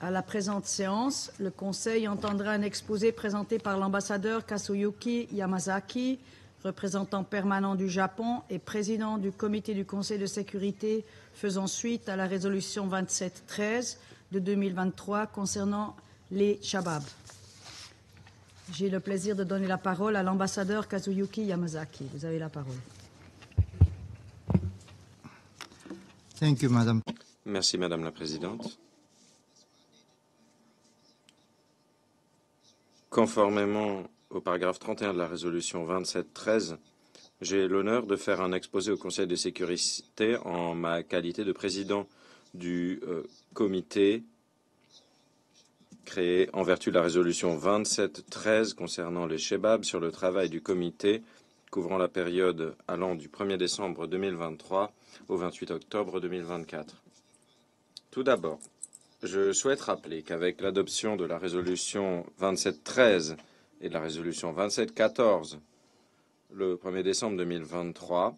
À la présente séance, le Conseil entendra un exposé présenté par l'ambassadeur Kazuyuki Yamazaki, représentant permanent du Japon et président du comité du Conseil de sécurité faisant suite à la résolution 2713 de 2023 concernant les Shabab. J'ai le plaisir de donner la parole à l'ambassadeur Kazuyuki Yamazaki. Vous avez la parole. Thank you, Madame. Merci, Madame la Présidente. Conformément au paragraphe 31 de la résolution 2713, j'ai l'honneur de faire un exposé au Conseil de sécurité en ma qualité de président du comité créé en vertu de la résolution 2713 concernant les Shabab sur le travail du comité couvrant la période allant du 1er décembre 2023 au 28 octobre 2024. Tout d'abord, je souhaite rappeler qu'avec l'adoption de la résolution 2713 et de la résolution 2714 le 1er décembre 2023,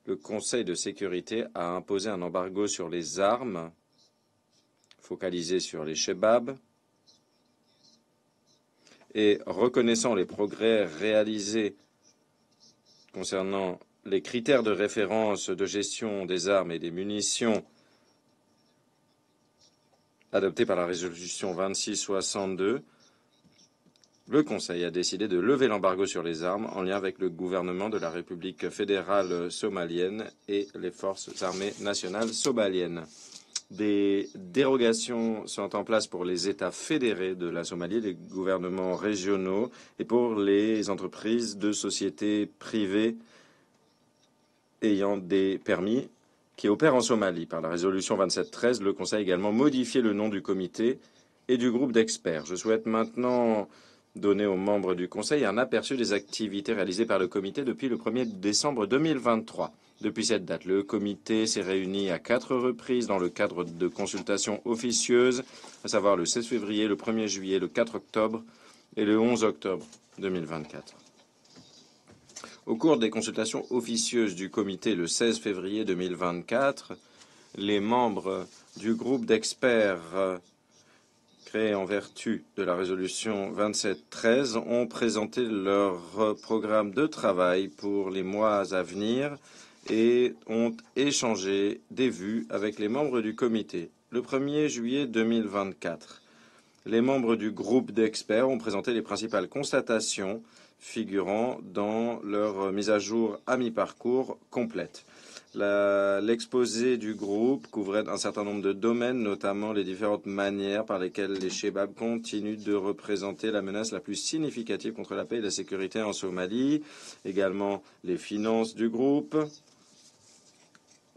le Conseil de sécurité a imposé un embargo sur les armes focalisé sur les Shabab et reconnaissant les progrès réalisés concernant les critères de référence de gestion des armes et des munitions adoptés par la résolution 2662, le Conseil a décidé de lever l'embargo sur les armes en lien avec le gouvernement de la République fédérale somalienne et les forces armées nationales somaliennes. Des dérogations sont en place pour les États fédérés de la Somalie, les gouvernements régionaux et pour les entreprises de sociétés privées ayant des permis qui opèrent en Somalie. Par la résolution 2713, le Conseil a également modifié le nom du comité et du groupe d'experts. Je souhaite maintenant donner aux membres du Conseil un aperçu des activités réalisées par le comité depuis le 1er décembre 2023. Depuis cette date, le comité s'est réuni à 4 reprises dans le cadre de consultations officieuses, à savoir le 16 février, le 1er juillet, le 4 octobre et le 11 octobre 2024. Au cours des consultations officieuses du comité le 16 février 2024, les membres du groupe d'experts créé en vertu de la résolution 2713 ont présenté leur programme de travail pour les mois à venir et ont échangé des vues avec les membres du comité. Le 1er juillet 2024, les membres du groupe d'experts ont présenté les principales constatations figurant dans leur mise à jour à mi-parcours complète. L'exposé du groupe couvrait un certain nombre de domaines, notamment les différentes manières par lesquelles les Shabab continuent de représenter la menace la plus significative contre la paix et la sécurité en Somalie, également les finances du groupe,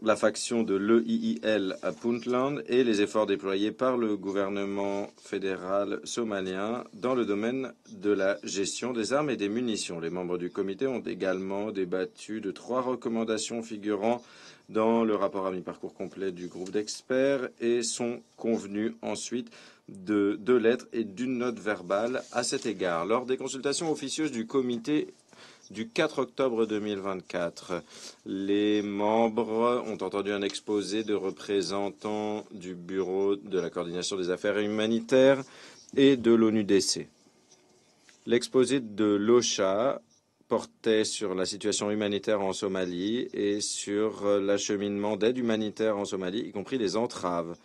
la faction de l'EIIL à Puntland et les efforts déployés par le gouvernement fédéral somalien dans le domaine de la gestion des armes et des munitions. Les membres du comité ont également débattu de 3 recommandations figurant dans le rapport à mi-parcours complet du groupe d'experts et sont convenus ensuite de 2 lettres et d'une note verbale à cet égard. Lors des consultations officieuses du comité du 4 octobre 2024, les membres ont entendu un exposé de représentants du Bureau de la coordination des affaires humanitaires et de l'ONUDC. L'exposé de l'OCHA portait sur la situation humanitaire en Somalie et sur l'acheminement d'aide humanitaire en Somalie, y compris les entraves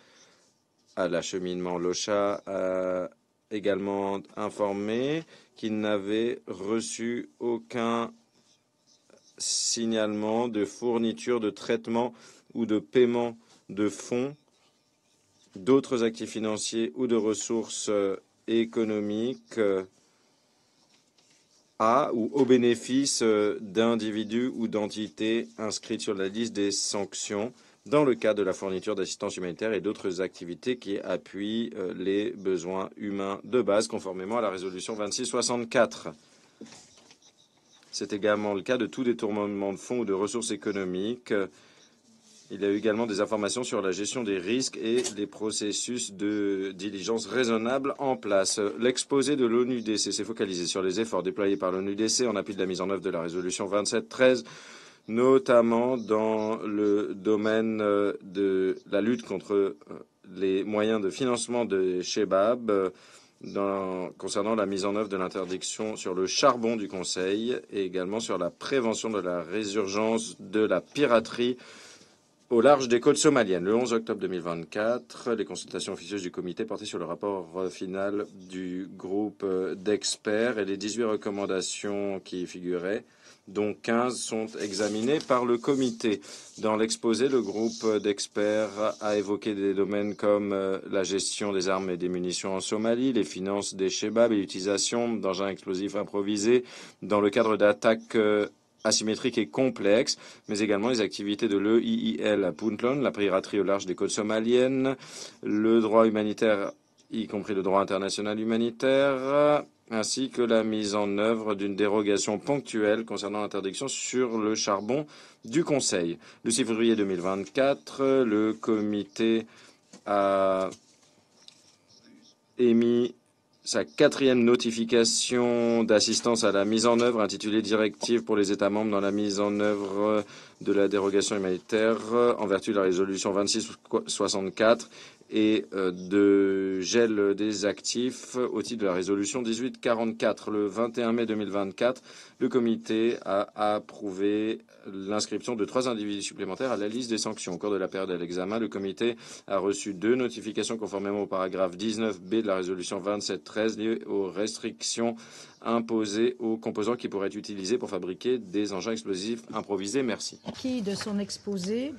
à l'acheminement. L'OCHA a également informé qu'il n'avait reçu aucun signalement de fourniture, de traitement ou de paiement de fonds, d'autres actifs financiers ou de ressources économiques à ou au bénéfice d'individus ou d'entités inscrites sur la liste des sanctions dans le cadre de la fourniture d'assistance humanitaire et d'autres activités qui appuient les besoins humains de base, conformément à la résolution 2664. C'est également le cas de tout détournement de fonds ou de ressources économiques. Il y a eu également des informations sur la gestion des risques et les processus de diligence raisonnables en place. L'exposé de l'ONUDC s'est focalisé sur les efforts déployés par l'ONUDC en appui de la mise en œuvre de la résolution 2713, notamment dans le domaine de la lutte contre les moyens de financement de Shebab concernant la mise en œuvre de l'interdiction sur le charbon du Conseil et également sur la prévention de la résurgence de la piraterie au large des côtes somaliennes. Le 11 octobre 2024, les consultations officieuses du comité portaient sur le rapport final du groupe d'experts et les 18 recommandations qui y figuraient, dont 15 sont examinées par le comité. Dans l'exposé, le groupe d'experts a évoqué des domaines comme la gestion des armes et des munitions en Somalie, les finances des Shebab et l'utilisation d'engins explosifs improvisés dans le cadre d'attaques asymétriques et complexes, mais également les activités de l'EIIL à Puntland, la piraterie au large des côtes somaliennes, le droit humanitaire, y compris le droit international humanitaire, ainsi que la mise en œuvre d'une dérogation ponctuelle concernant l'interdiction sur le charbon du Conseil. Le 6 février 2024, le comité a émis sa 4e notification d'assistance à la mise en œuvre, intitulée Directive pour les États membres dans la mise en œuvre de la dérogation humanitaire en vertu de la résolution 2664 et de gel des actifs au titre de la résolution 1844. Le 21 mai 2024, le comité a approuvé l'inscription de 3 individus supplémentaires à la liste des sanctions. Au cours de la période de l'examen, le comité a reçu 2 notifications conformément au paragraphe 19b de la résolution 2713 liées aux restrictions imposées aux composants qui pourraient être utilisés pour fabriquer des engins explosifs improvisés. Merci. Qui de son exposé